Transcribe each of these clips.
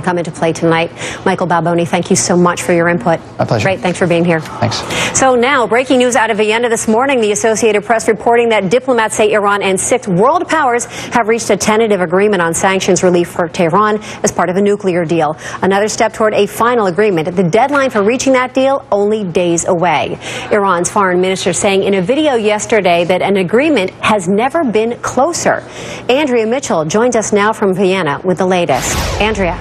come into play tonight. Michael Balboni, thank you so much for your input. My pleasure. Great, thanks for being here. Thanks. So now, breaking news out of Vienna this morning, the Associated Press reporting that diplomats say Iran and 6 world powers have reached a tentative agreement on sanctions relief for Tehran as part of a nuclear deal. Another step toward a final agreement. The deadline for reaching that deal only days away. Iran's foreign minister saying in a video yesterday that an agreement has never been closer. Andrea Mitchell joins us now from Vienna with the latest. Andrea.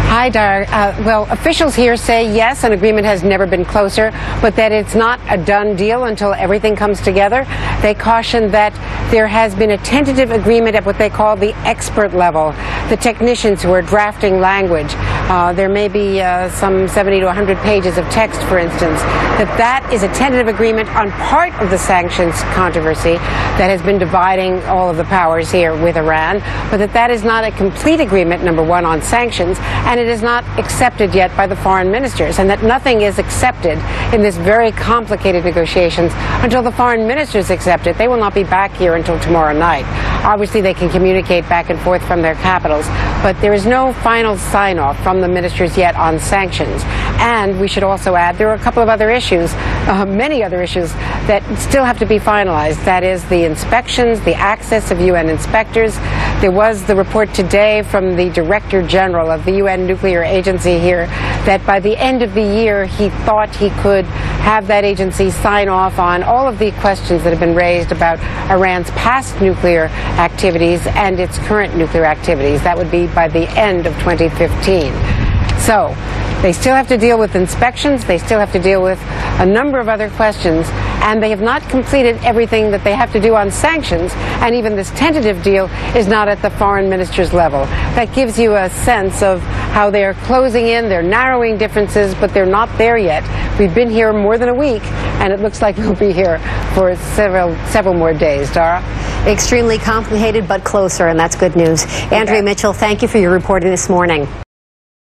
Hi, Dar. Well, officials here say, yes, an agreement has never been closer, but that it's not a done deal until everything comes together. They caution that there has been a tentative agreement at what they call the expert level, the technicians who are drafting language. There may be some 70 to 100 pages of text, for instance, that is a tentative agreement on part of the sanctions controversy that has been dividing all of the powers here with Iran, but that is not a complete agreement, number one, on sanctions, and it is not accepted yet by the foreign ministers, and that nothing is accepted in this very complicated negotiations until the foreign ministers accept it. They will not be back here until tomorrow night. Obviously, they can communicate back and forth from their capitals, but there is no final sign-off from the ministers yet on sanctions. And we should also add there are a couple of other issues, many other issues, that still have to be finalized. That is the inspections, the access of UN inspectors. There was the report today from the Director General of the UN Nuclear Agency here that by the end of the year he thought he could have that agency sign off on all of the questions that have been raised about Iran's past nuclear activities and its current nuclear activities. That would be by the end of 2015. So they still have to deal with inspections, they still have to deal with a number of other questions, and they have not completed everything that they have to do on sanctions, and even this tentative deal is not at the foreign minister's level. That gives you a sense of how they are closing in, they're narrowing differences, but they're not there yet. We've been here more than a week, and it looks like we'll be here for several more days. Dara? Extremely complicated, but closer, and that's good news. Andrea Mitchell, thank you for your reporting this morning.